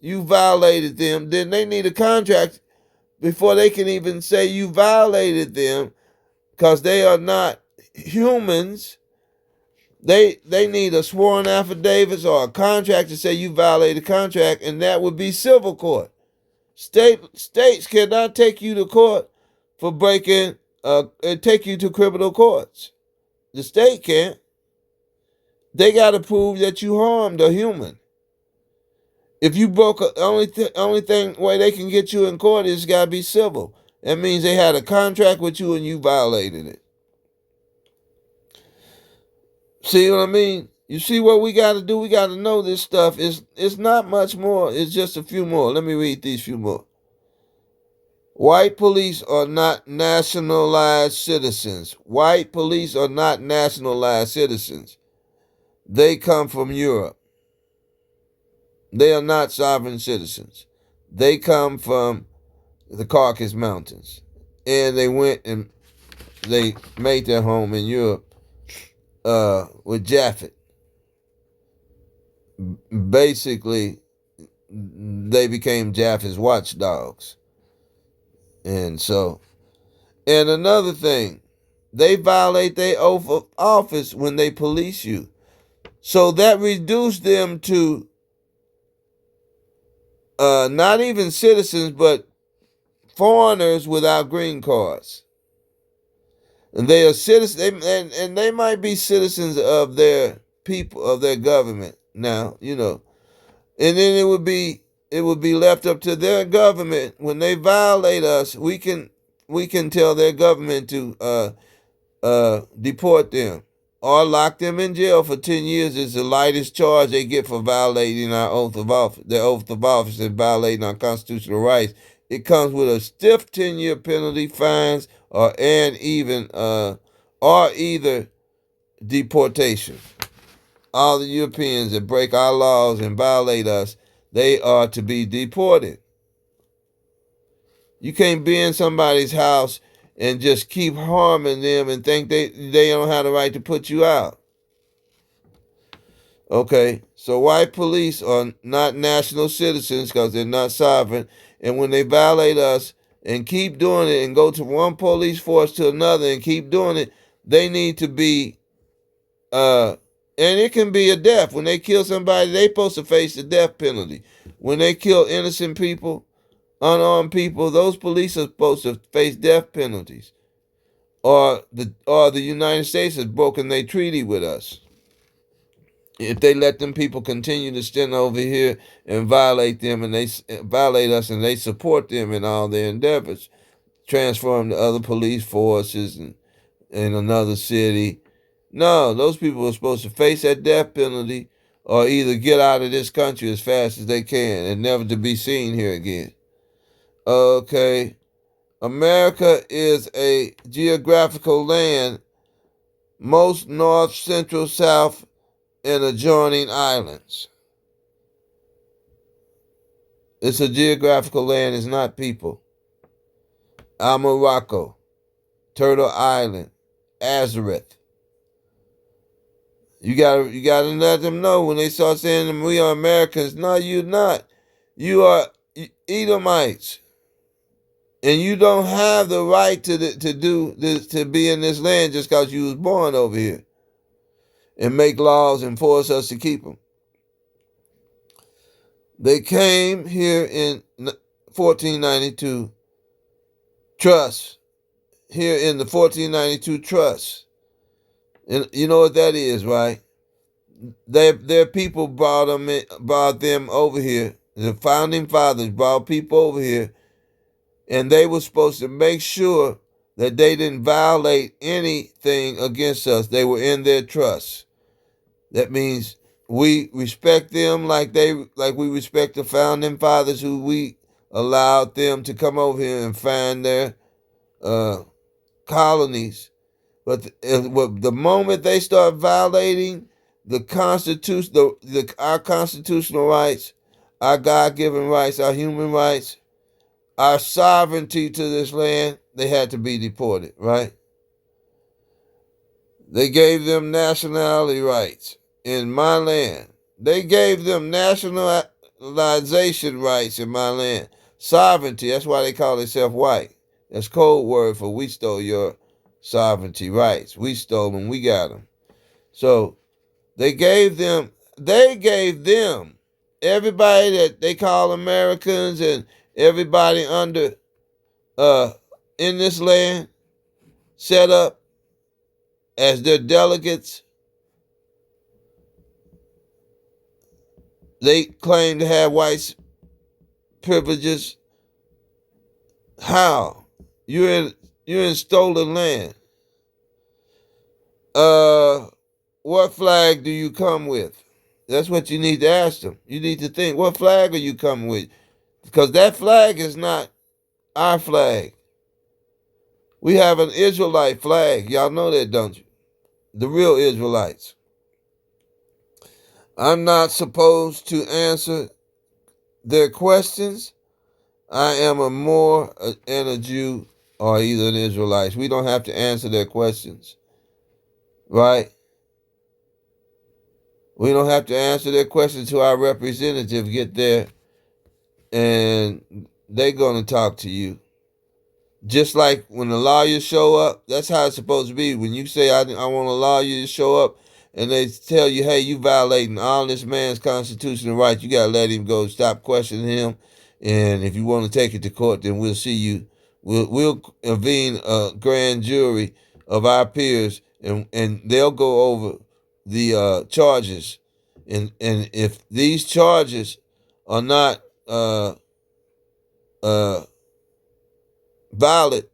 violated them, then they need a contract before they can even say you violated them, because they are not humans. They need a sworn affidavit or a contract to say you violated the contract, and that would be civil court. States cannot take you to court for breaking, take you to criminal courts. The state can't. They got to prove that you harmed a human. If you broke, only thing way they can get you in court is got to be civil. That means they had a contract with you and you violated it. See what I mean? You see what we got to do? We got to know this stuff. It's not much more. It's just a few more. Let me read these few more. White police are not nationalized citizens. White police are not nationalized citizens. They come from Europe. They are not sovereign citizens. They come from the Caucasus Mountains. And they went and they made their home in Europe with Japhet. Basically, they became Japhet's watchdogs. And another thing, they violate their oath of office when they police you. So that reduced them to not even citizens, but foreigners without green cards. And they are citizens, and they might be citizens of their people, of their government now, you know. And then it would be left up to their government. When they violate us, we can tell their government to deport them or lock them in jail for 10 years. Is the lightest charge they get for violating our oath of office, their oath of office, and violating our constitutional rights. It comes with a stiff 10-year penalty, fines, or either deportation. All the Europeans that break our laws and violate us, they are to be deported. You can't be in somebody's house and just keep harming them and think they don't have the right to put you out. Okay, so white police are not national citizens because they're not sovereign. And when they violate us and keep doing it and go to one police force to another and keep doing it, they need to be, and it can be a death. When they kill somebody, they're supposed to face the death penalty. When they kill innocent people, unarmed people, those police are supposed to face death penalties. Or the United States has broken their treaty with us. If they let them people continue to stand over here and violate them, and they violate us, and they support them in all their endeavors, transfer them to other police forces and in another city. No, those people are supposed to face that death penalty or either get out of this country as fast as they can and never to be seen here again. Okay. America is a geographical land, most north, central, south, and adjoining islands. It's a geographical land, it's not people. Morocco, Turtle Island, Azereth. You gotta let them know when they start saying we are Americans. No, you're not. You are Edomites. And you don't have the right to do this, to be in this land just because you was born over here and make laws and force us to keep them. They came here in 1492 trust. Here in the 1492 trust. And you know what that is, right? Their people brought them over here. The founding fathers brought people over here. And they were supposed to make sure that they didn't violate anything against us. They were in their trust. That means we respect them like we respect the founding fathers, who we allowed them to come over here and find their colonies. But the moment they start violating the Constitution, our constitutional rights, our God-given rights, our human rights, our sovereignty to this land, they had to be deported, right? They gave them nationality rights in my land. They gave them nationalization rights in my land. Sovereignty, that's why they call themselves white. That's code word for we stole your sovereignty rights. We stole them, we got them. So They gave them, everybody that they call Americans and everybody under in this land set up as their delegates. They claim to have white privileges. How? You're in stolen land. What flag do you come with? That's what you need to ask them. You need to think, what flag are you coming with? Because that flag is not our flag. We have an Israelite flag. Y'all know that, don't you? The real Israelites. I'm not supposed to answer their questions. I am a Moor and a Jew, or either an Israelite. We don't have to answer their questions. Right? We don't have to answer their questions till our representative get there and they're going to talk to you. Just like when the lawyers show up, that's how it's supposed to be. When you say, I want a lawyer to show up, and they tell you, hey, you violating all this man's constitutional rights, you got to let him go. Stop questioning him. And if you want to take it to court, then we'll see you. We'll convene a grand jury of our peers, and they'll go over the charges. And if these charges are not valid,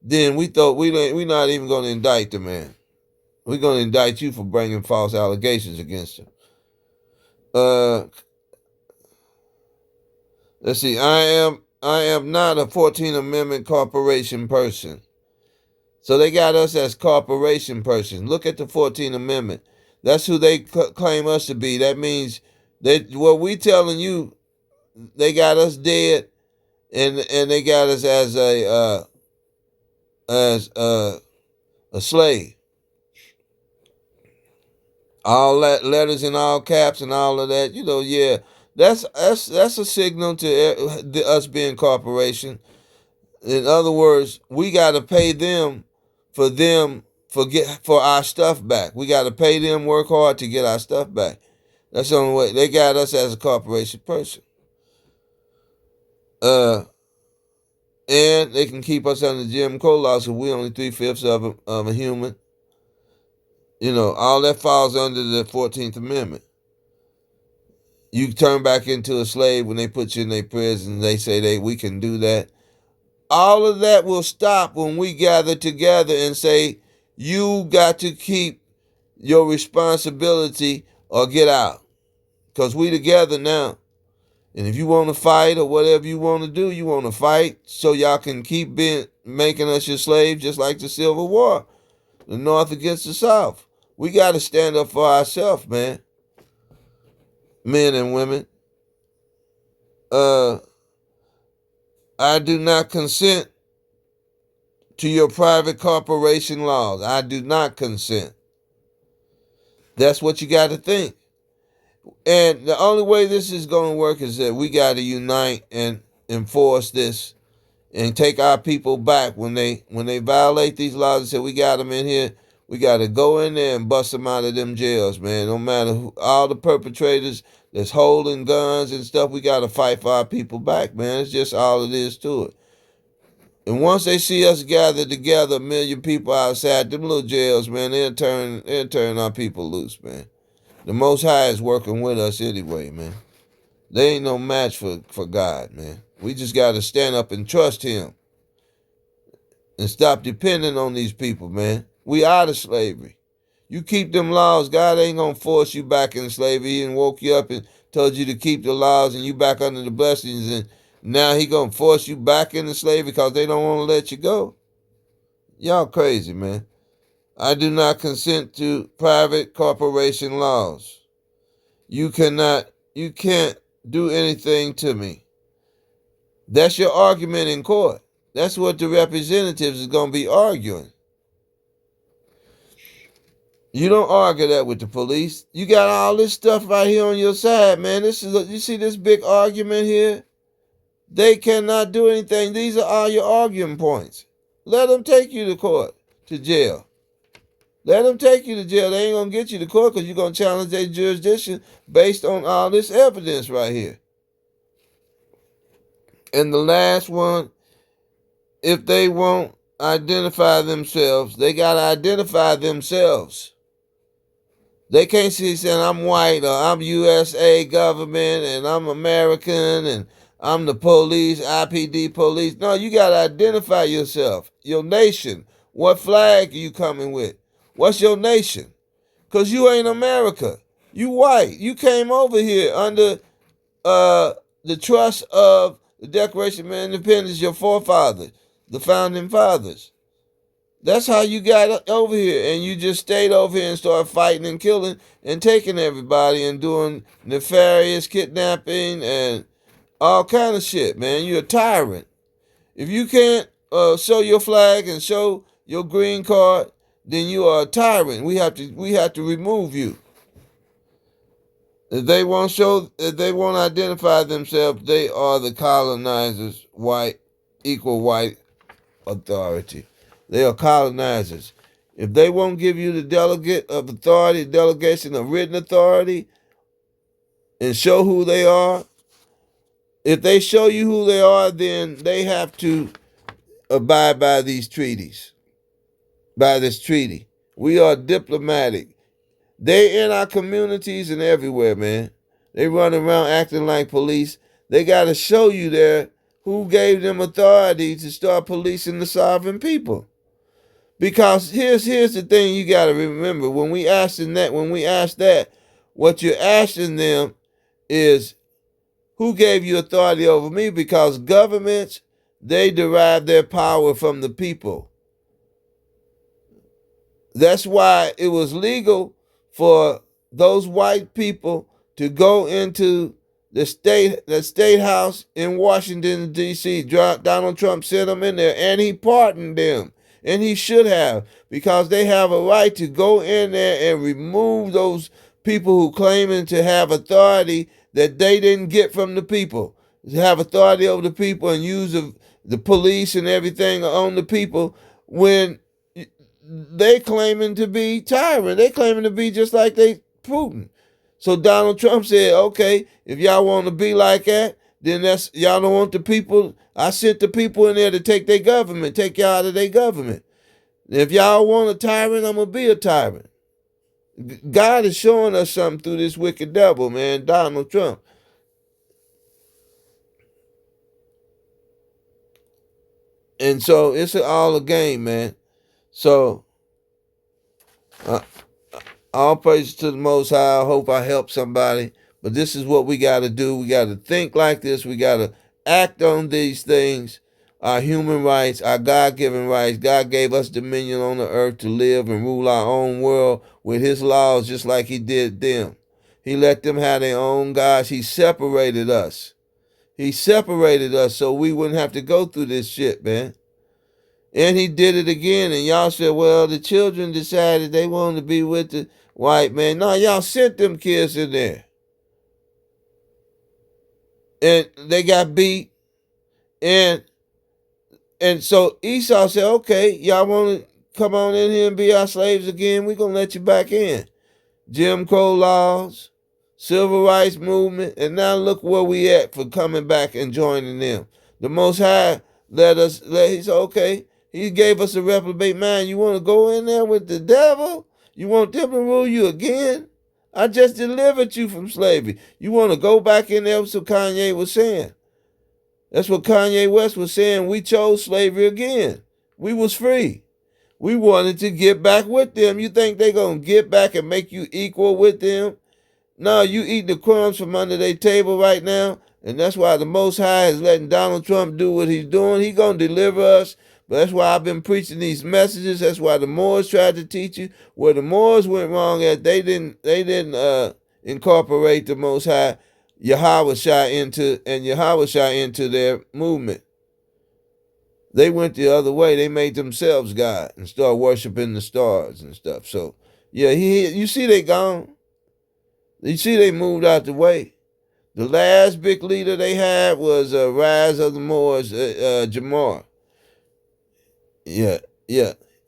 then we thought we're not even going to indict the man. We're going to indict you for bringing false allegations against him. Let's see. I am not a 14th Amendment corporation person. So they got us as corporation persons. Look at the 14th Amendment. That's who they claim us to be. That means what we telling you, they got us dead, and they got us as a slave. All that letters in all caps and all of that, yeah, that's a signal to us being corporation. In other words, we got to pay them for our stuff back. We got to pay them, work hard to get our stuff back. That's the only way. They got us as a corporation person. And they can keep us under Jim Crow laws, so we only 3/5 of a human. All that falls under the 14th Amendment. You turn back into a slave when they put you in their prison. They say we can do that. All of that will stop when we gather together and say, you got to keep your responsibility or get out. Because we together now. And if you want to fight or whatever you want to do, you want to fight so y'all can keep making us your slaves, just like the Civil War. The North against the South. We got to stand up for ourselves, man. Men and women. I do not consent to your private corporation laws. I do not consent. That's what you got to think. And the only way this is going to work is that we got to unite and enforce this and take our people back. When they violate these laws and say we got them in here, we got to go in there and bust them out of them jails, man. No matter who, all the perpetrators that's holding guns and stuff, we got to fight for our people back, man. It's just all it is to it. And once they see us gathered together, 1 million people outside them little jails, man, they'll turn our people loose, man. The Most High is working with us anyway, man. They ain't no match for God, man. We just got to stand up and trust Him and stop depending on these people, man. We out of slavery. You keep them laws, God ain't going to force you back in slavery. He done woke you up and told you to keep the laws and you back under the blessings, and now He going to force you back into slavery because they don't want to let you go. Y'all crazy, man. I do not consent to private corporation laws. You can't do anything to me. That's your argument in court. That's what the representatives is going to be arguing. You don't argue that with the police. You got all this stuff right here on your side, man. You see this big argument here? They cannot do anything. These are all your arguing points. Let them take you to court, to jail. Let them take you to jail. They ain't gonna get you to court because you're gonna challenge their jurisdiction based on all this evidence right here. And the last one, if they won't identify themselves, they gotta identify themselves. They can't see saying I'm white or I'm USA government and I'm American and I'm the police, IPD police. No, you gotta identify yourself, your nation. What flag are you coming with? What's your nation? Because you ain't America. You white. You came over here under the trust of the Declaration of Independence, your forefathers, the founding fathers. That's how you got over here, and you just stayed over here and started fighting and killing and taking everybody and doing nefarious kidnapping and all kind of shit, man. You're a tyrant. If you can't show your flag and show your green card, then you are a tyrant. We have to remove you. If they won't identify themselves, they are the colonizers, equal white authority. They are colonizers. If they won't give you the delegate of authority, delegation of written authority, and show who they are, if they show you who they are, then they have to abide by these treaties, by this treaty. We are diplomatic. They in our communities and everywhere, man. They run around acting like police. They got to show you there who gave them authority to start policing the sovereign people. Because here's the thing you got to remember. When we ask that, what you're asking them is, who gave you authority over me? Because governments, they derive their power from the people. That's why it was legal for those white people to go into the state house in Washington, D.C. Donald Trump sent them in there, and he pardoned them. And he should have, because they have a right to go in there and remove those people who claiming to have authority that they didn't get from the people. To have authority over the people and use the police and everything on the people when they claiming to be tyrant. They claiming to be just like they Putin. So Donald Trump said, okay, if y'all want to be like that, then y'all don't want the people. I sent the people in there to take their government, take y'all out of their government. If y'all want a tyrant, I'm going to be a tyrant. God is showing us something through this wicked devil, man, Donald Trump. And so it's all a game, man. So all praise to the Most High. I hope I help somebody. But this is what we got to do. We got to think like this. We got to act on these things. Our human rights, our God-given rights. God gave us dominion on the earth to live and rule our own world with his laws just like he did them. He let them have their own gods. He separated us. He separated us so we wouldn't have to go through this shit, man. And he did it again. And y'all said, well, the children decided they wanted to be with the white man. No, y'all sent them kids in there. And they got beat. And so Esau said, okay, y'all want to come on in here and be our slaves again? We're going to let you back in. Jim Crow laws, civil rights movement, and now look where we at for coming back and joining them. The Most High he said, okay, he gave us a reprobate mind. You want to go in there with the devil? You want them to rule you again? I just delivered you from slavery. You want to go back in there? That's what Kanye was saying. That's what Kanye West was saying. We chose slavery again. We was free. We wanted to get back with them. You think they going to get back and make you equal with them? No, you eat the crumbs from under their table right now. And that's why the Most High is letting Donald Trump do what he's doing. He's going to deliver us. But that's why I've been preaching these messages. That's why the Moors tried to teach you. Where the Moors went wrong at, they didn't incorporate the Most High Yahweh into their movement. They went the other way. They made themselves God and started worshiping the stars and stuff. So, yeah, you see they gone. You see they moved out the way. The last big leader they had was Rise of the Moors, Jamar. Yeah.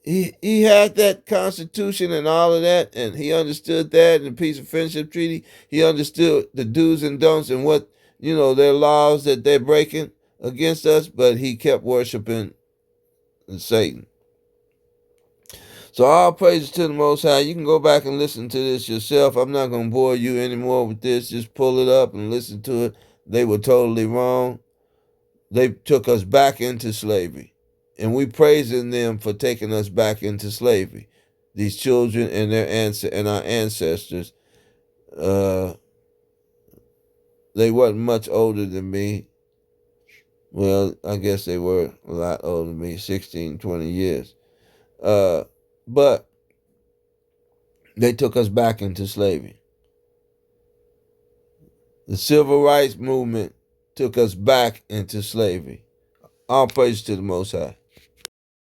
he had that Constitution and all of that, and he understood that and the Peace and Friendship Treaty. He understood the do's and don'ts and what, their laws that they're breaking against us, but he kept worshiping Satan. So all praises to the Most High. You can go back and listen to this yourself. I'm not going to bore you anymore with this. Just pull it up and listen to it. They were totally wrong. They took us back into slavery. And we praising them for taking us back into slavery. These children and our ancestors. They wasn't much older than me. Well, I guess they were a lot older than me, 16, 20 years. But they took us back into slavery. The civil rights movement took us back into slavery. All praise to the Most High.